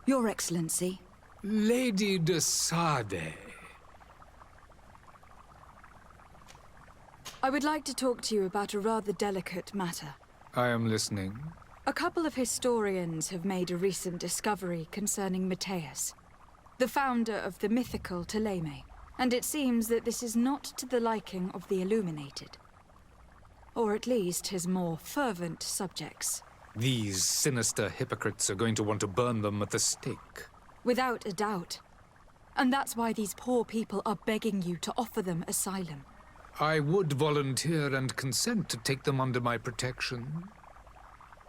Your Excellency. Lady de Sade. I would like to talk to you about a rather delicate matter. I am listening. A couple of historians have made a recent discovery concerning Matthias, the founder of the mythical Teleme, and it seems that this is not to the liking of the Illuminated. Or at least his more fervent subjects. These sinister hypocrites are going to want to burn them at the stake. Without a doubt. And that's why these poor people are begging you to offer them asylum. I would volunteer and consent to take them under my protection.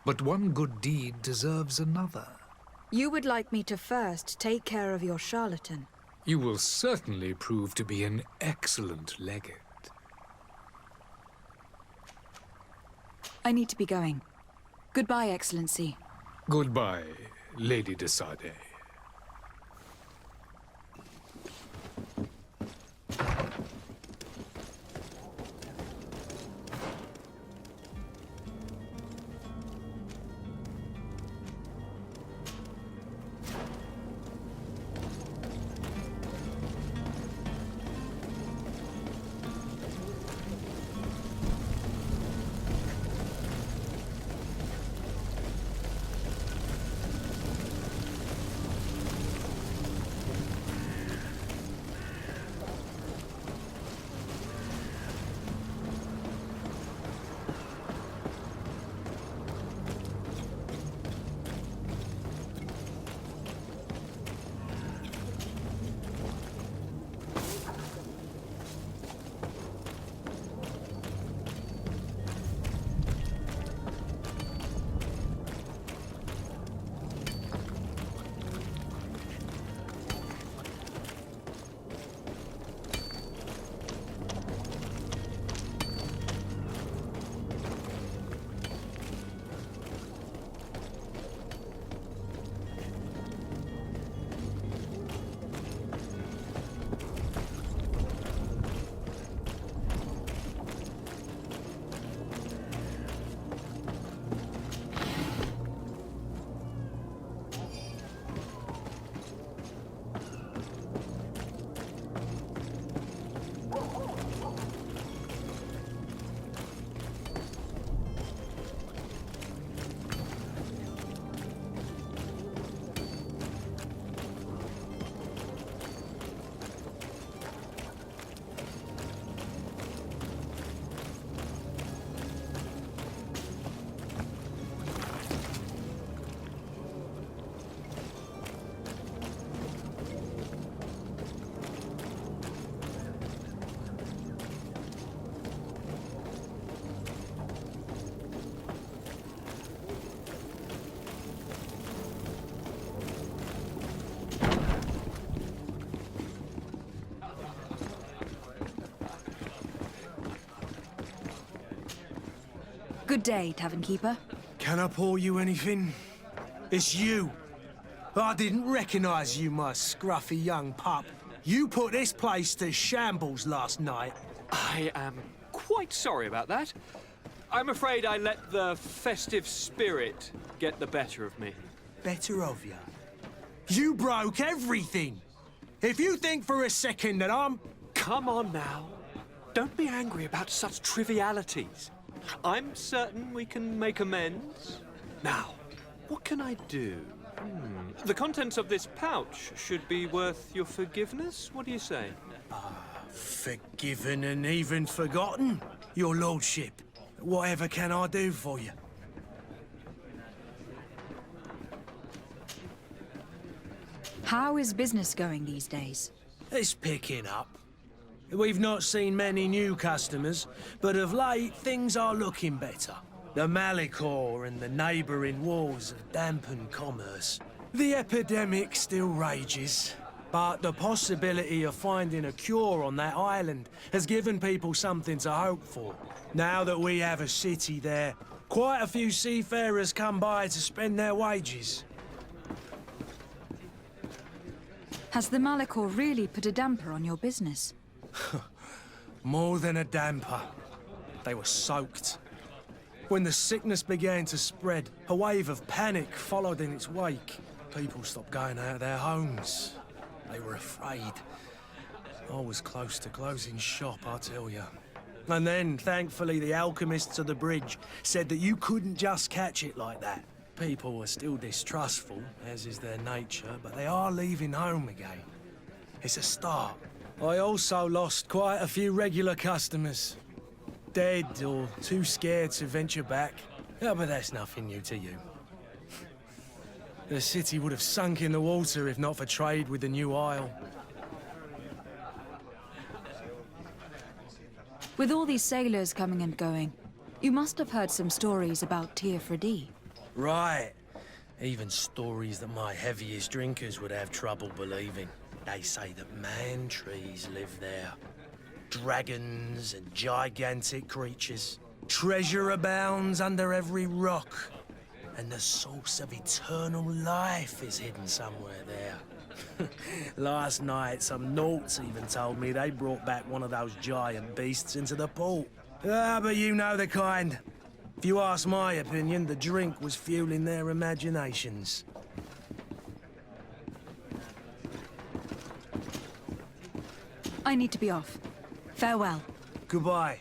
But one good deed deserves another. You would like me to first take care of your charlatan. You will certainly prove to be an excellent legate. I need to be going. Goodbye, Excellency. Goodbye, Lady de Sade. Good day, Tavern Keeper. Can I pour you anything? It's you. I didn't recognize you, my scruffy young pup. You put this place to shambles last night. I am quite sorry about that. I'm afraid I let the festive spirit get the better of me. Better of you. You broke everything. If you think for a second that I'm... Come on now. Don't be angry about such trivialities. I'm certain we can make amends. Now, what can I do? The contents of this pouch should be worth your forgiveness. What do you say? Forgiven and even forgotten, your lordship. Whatever can I do for you? How is business going these days? It's picking up. We've not seen many new customers, but of late things are looking better. The Malicor and the neighbouring wars have dampened commerce. The epidemic still rages, but the possibility of finding a cure on that island has given people something to hope for. Now that we have a city there, quite a few seafarers come by to spend their wages. Has the Malicor really put a damper on your business? More than a damper. They were soaked. When the sickness began to spread, a wave of panic followed in its wake. People stopped going out of their homes. They were afraid. I was close to closing shop, I tell you. And then, thankfully, the alchemists of the bridge said that you couldn't just catch it like that. People are still distrustful, as is their nature, but they are leaving home again. It's a start. I also lost quite a few regular customers. Dead or too scared to venture back. Yeah, but that's nothing new to you. The city would have sunk in the water if not for trade with the new isle. With all these sailors coming and going, you must have heard some stories about Teofredi. Right. Even stories that my heaviest drinkers would have trouble believing. They say that man-trees live there. Dragons and gigantic creatures. Treasure abounds under every rock. And the source of eternal life is hidden somewhere there. Last night, some Nauts even told me they brought back one of those giant beasts into the port. Ah, but you know the kind. If you ask my opinion, the drink was fueling their imaginations. I need to be off. Farewell. Goodbye.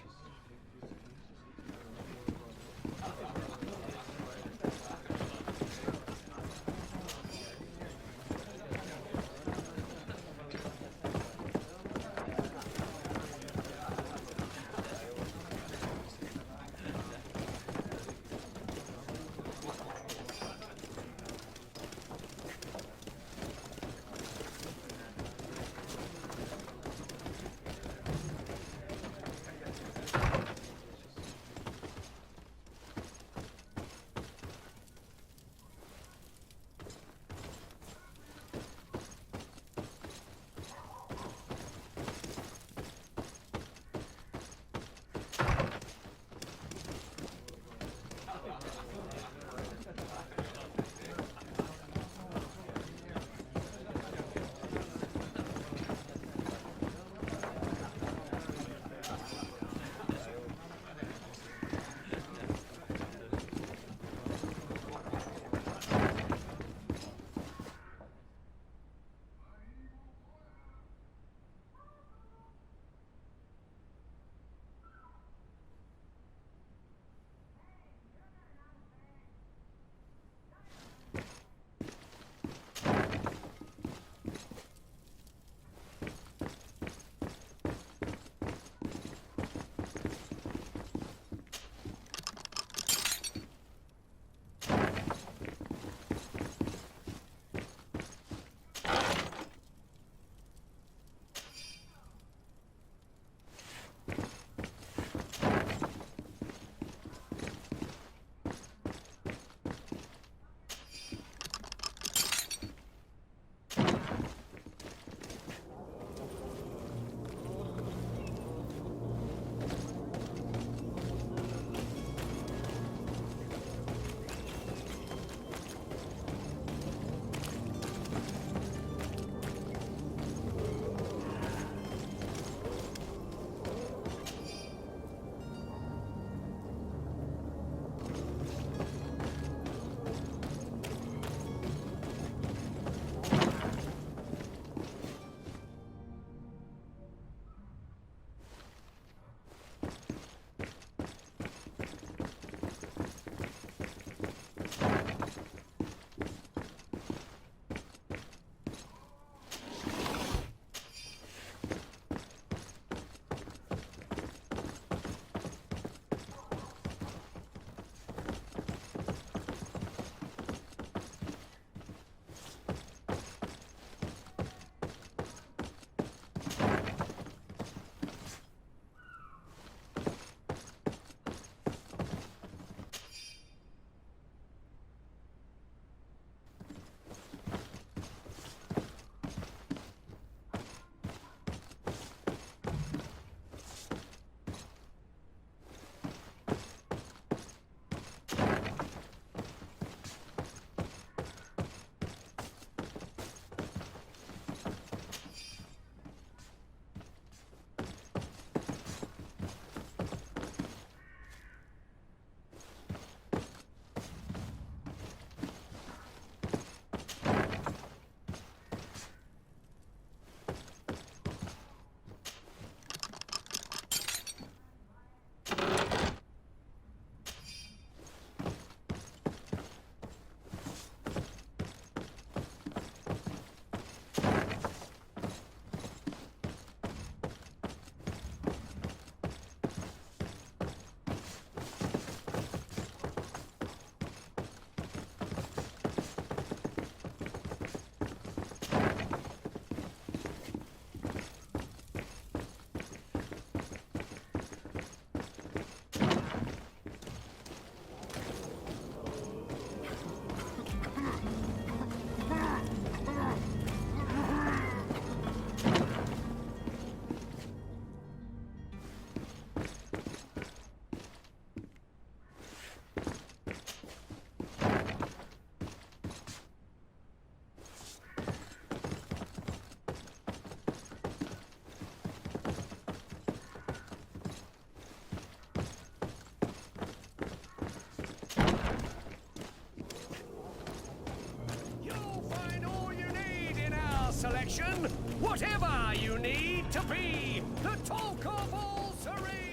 Whatever you need to be the talk of all Serene!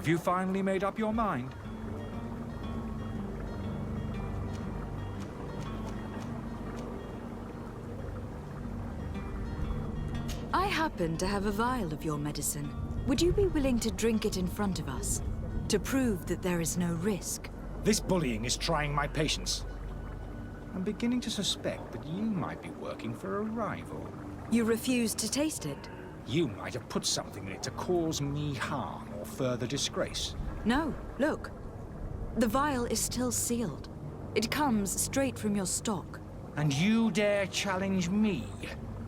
Have you finally made up your mind? I happen to have a vial of your medicine. Would you be willing to drink it in front of us? To prove that there is no risk? This bullying is trying my patience. I'm beginning to suspect that you might be working for a rival. You refuse to taste it? You might have put something in it to cause me harm or further disgrace. No, look. The vial is still sealed. It comes straight from your stock. And you dare challenge me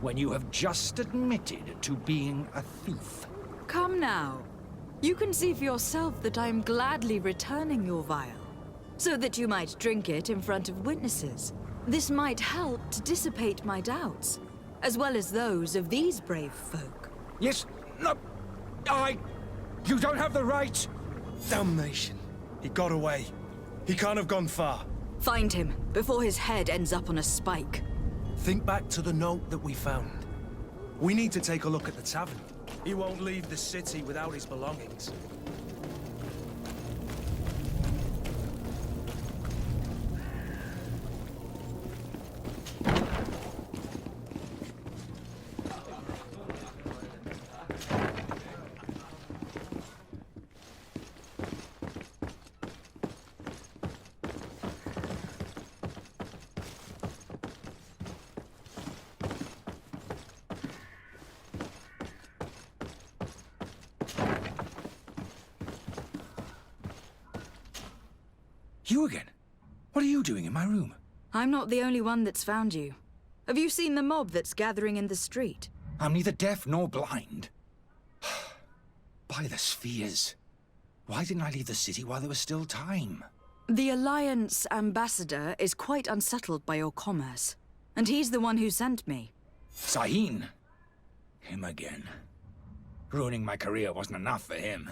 when you have just admitted to being a thief? Come now. You can see for yourself that I am gladly returning your vial, so that you might drink it in front of witnesses. This might help to dissipate my doubts, as well as those of these brave folk. Yes, no, you don't have the right. Damnation. He got away. He can't have gone far. Find him, before his head ends up on a spike. Think back to the note that we found. We need to take a look at the tavern. He won't leave the city without his belongings. You again? What are you doing in my room? I'm not the only one that's found you. Have you seen the mob that's gathering in the street? I'm neither deaf nor blind. By the spheres. Why didn't I leave the city while there was still time? The Alliance ambassador is quite unsettled by your commerce, and he's the one who sent me. Sahin. Him again. Ruining my career wasn't enough for him.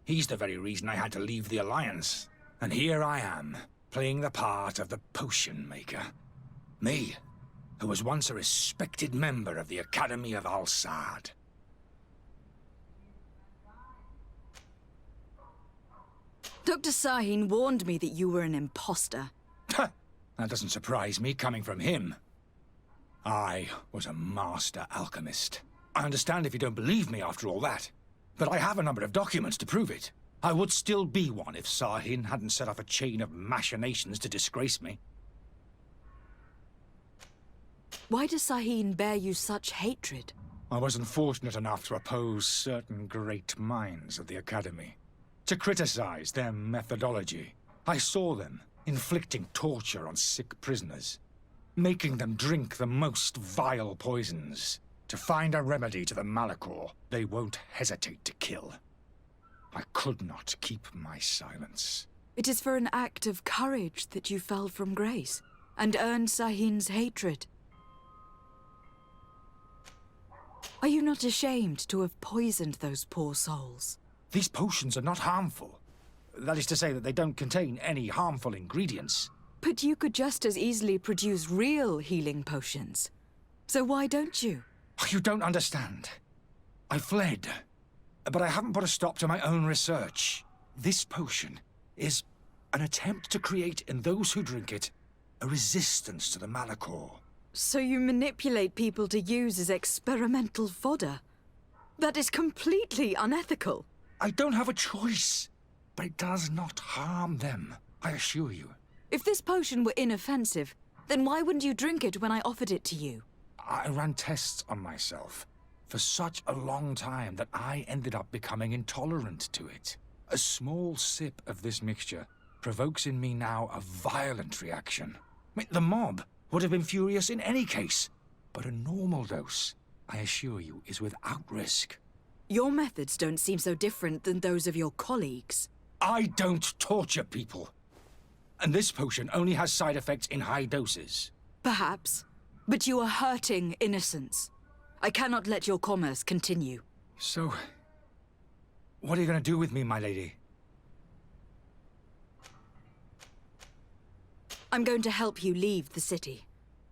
He's the very reason I had to leave the Alliance. And here I am, playing the part of the potion maker. Me, who was once a respected member of the Academy of Al-Sad. Dr. Sahin warned me that you were an imposter. That doesn't surprise me, coming from him. I was a master alchemist. I understand if you don't believe me after all that, but I have a number of documents to prove it. I would still be one if Sahin hadn't set off a chain of machinations to disgrace me. Why does Sahin bear you such hatred? I wasn't fortunate enough to oppose certain great minds of the Academy. To criticize their methodology. I saw them inflicting torture on sick prisoners, making them drink the most vile poisons. To find a remedy to the Malachor, they won't hesitate to kill. I could not keep my silence. It is for an act of courage that you fell from grace, and earned Sahin's hatred. Are you not ashamed to have poisoned those poor souls? These potions are not harmful. That is to say that they don't contain any harmful ingredients. But you could just as easily produce real healing potions. So why don't you? You don't understand. I fled, but I haven't put a stop to my own research. This potion is an attempt to create in those who drink it a resistance to the Malachor. So you manipulate people to use as experimental fodder? That is completely unethical. I don't have a choice, but it does not harm them, I assure you. If this potion were inoffensive, then why wouldn't you drink it when I offered it to you? I ran tests on myself for such a long time that I ended up becoming intolerant to it. A small sip of this mixture provokes in me now a violent reaction. The mob would have been furious in any case, but a normal dose, I assure you, is without risk. Your methods don't seem so different than those of your colleagues. I don't torture people. And this potion only has side effects in high doses. Perhaps. But you are hurting innocents. I cannot let your commerce continue. So, what are you going to do with me, my lady? I'm going to help you leave the city.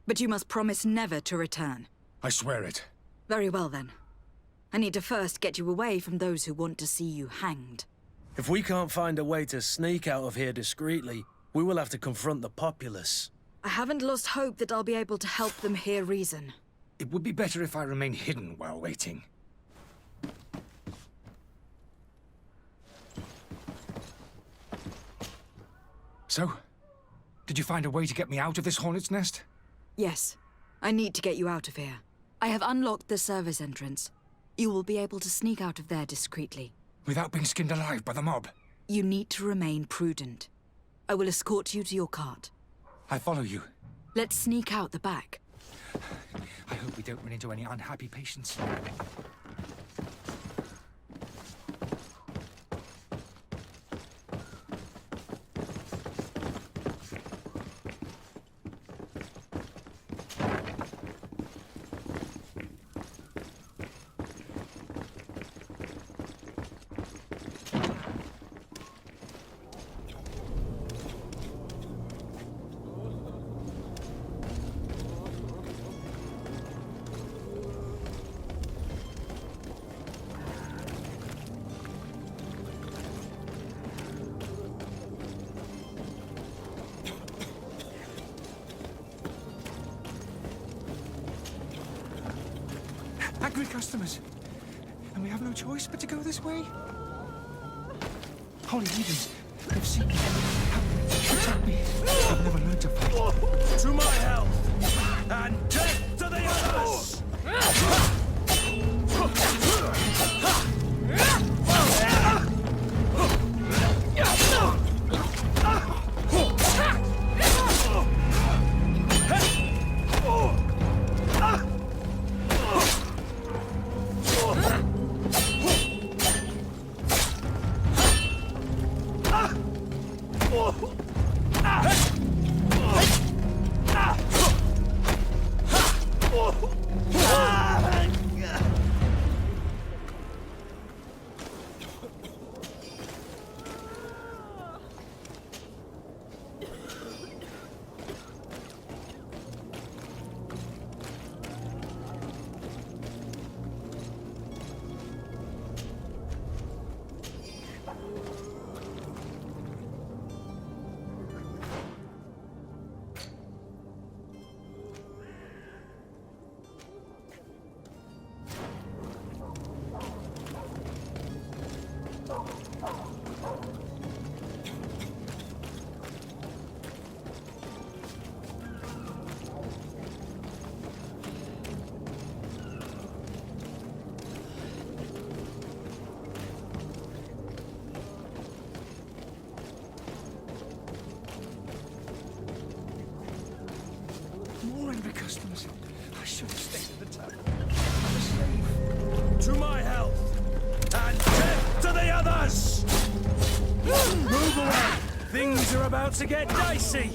But you must promise never to return. I swear it. Very well, then. I need to first get you away from those who want to see you hanged. If we can't find a way to sneak out of here discreetly, we will have to confront the populace. I haven't lost hope that I'll be able to help them hear reason. It would be better if I remain hidden while waiting. So, did you find a way to get me out of this hornet's nest? Yes. I need to get you out of here. I have unlocked the service entrance. You will be able to sneak out of there discreetly. Without being skinned alive by the mob? You need to remain prudent. I will escort you to your cart. I follow you. Let's sneak out the back. I hope we don't run into any unhappy patients. Angry customers. And we have no choice but to go this way? Holy heathens, they've seen me. Protect me. I've never learned to fight. To my health, and death to the others! More angry customers. I should have stayed at the tavern. To my health! And death to the others! Move away! Things are about to get dicey!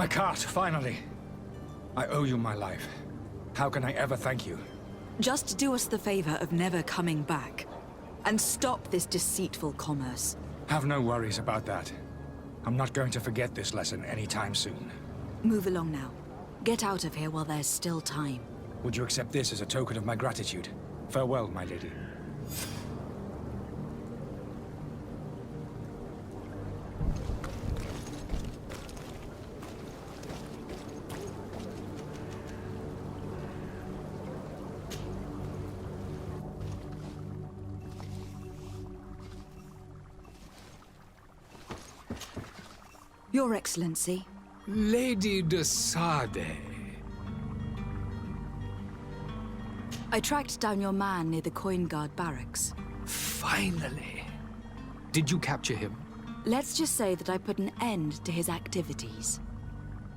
My cart, finally. I owe you my life. How can I ever thank you? Just do us the favor of never coming back. And stop this deceitful commerce. Have no worries about that. I'm not going to forget this lesson anytime soon. Move along now. Get out of here while there's still time. Would you accept this as a token of my gratitude? Farewell, my lady. Your Excellency. Lady de Sade. I tracked down your man near the Coin Guard barracks. Finally. Did you capture him? Let's just say that I put an end to his activities.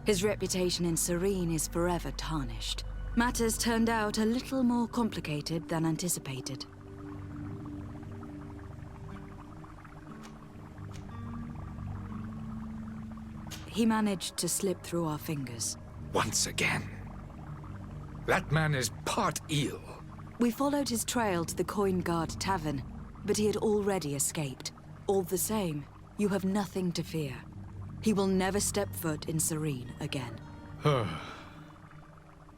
His reputation in Serene is forever tarnished. Matters turned out a little more complicated than anticipated. He managed to slip through our fingers. Once again. That man is part eel. We followed his trail to the Coin Guard Tavern, but he had already escaped. All the same, you have nothing to fear. He will never step foot in Serene again.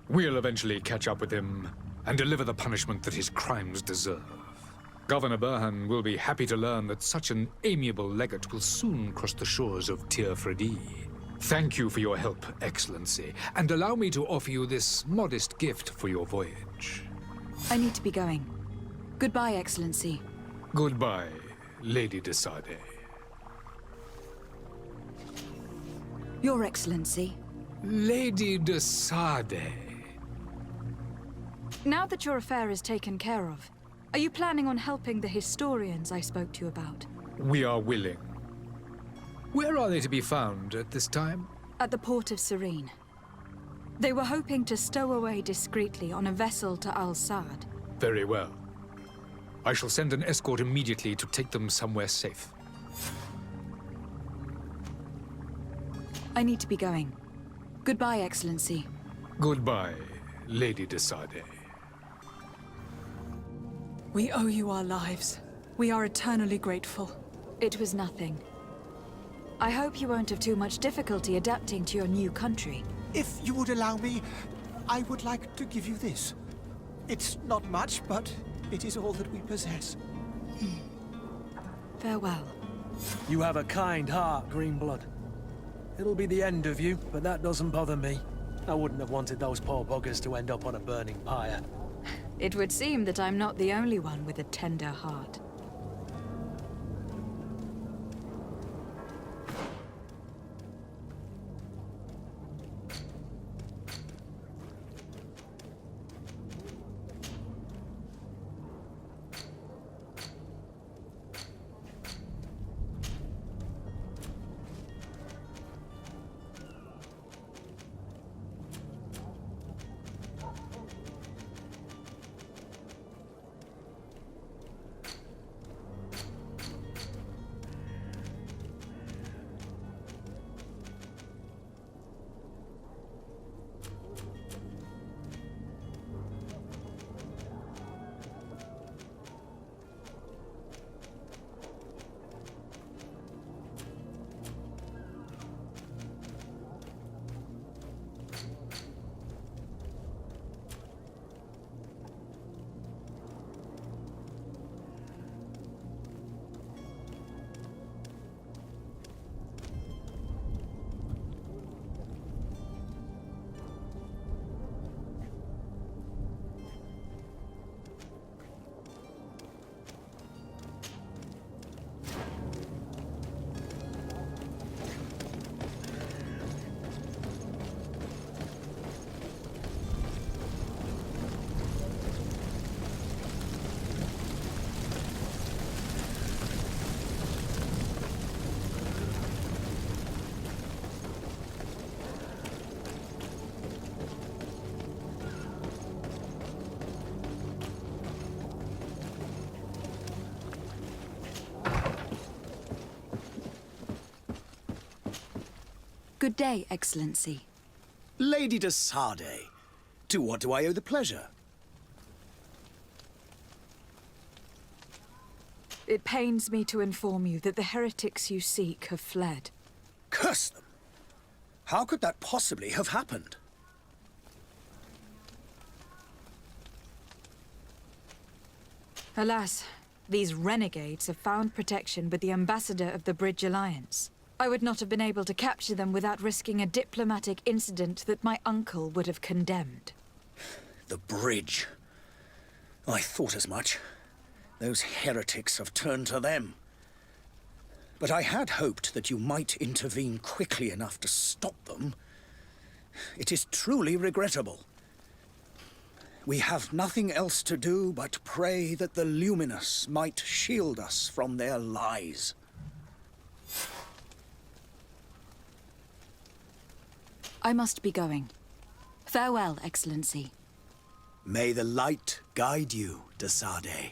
We'll eventually catch up with him and deliver the punishment that his crimes deserve. Governor Burhan will be happy to learn that such an amiable legate will soon cross the shores of Tir Fredi. Thank you for your help, Excellency, and allow me to offer you this modest gift for your voyage. I need to be going. Goodbye, Excellency. Goodbye, Lady de Sade. Your Excellency. Lady de Sade. Now that your affair is taken care of, are you planning on helping the historians I spoke to you about? We are willing. Where are they to be found at this time? At the port of Serene. They were hoping to stow away discreetly on a vessel to Al-Sad. Very well. I shall send an escort immediately to take them somewhere safe. I need to be going. Goodbye, Excellency. Goodbye, Lady de Sade. We owe you our lives. We are eternally grateful. It was nothing. I hope you won't have too much difficulty adapting to your new country. If you would allow me, I would like to give you this. It's not much, but it is all that we possess. Farewell. You have a kind heart, Greenblood. It'll be the end of you, but that doesn't bother me. I wouldn't have wanted those poor buggers to end up on a burning pyre. It would seem that I'm not the only one with a tender heart. Good day, Excellency. Lady de Sardet, to what do I owe the pleasure? It pains me to inform you that the heretics you seek have fled. Curse them! How could that possibly have happened? Alas, these renegades have found protection with the ambassador of the Bridge Alliance. I would not have been able to capture them without risking a diplomatic incident that my uncle would have condemned. The bridge. I thought as much. Those heretics have turned to them. But I had hoped that you might intervene quickly enough to stop them. It is truly regrettable. We have nothing else to do but pray that the Luminous might shield us from their lies. I must be going. Farewell, Excellency. May the light guide you, de Sardet.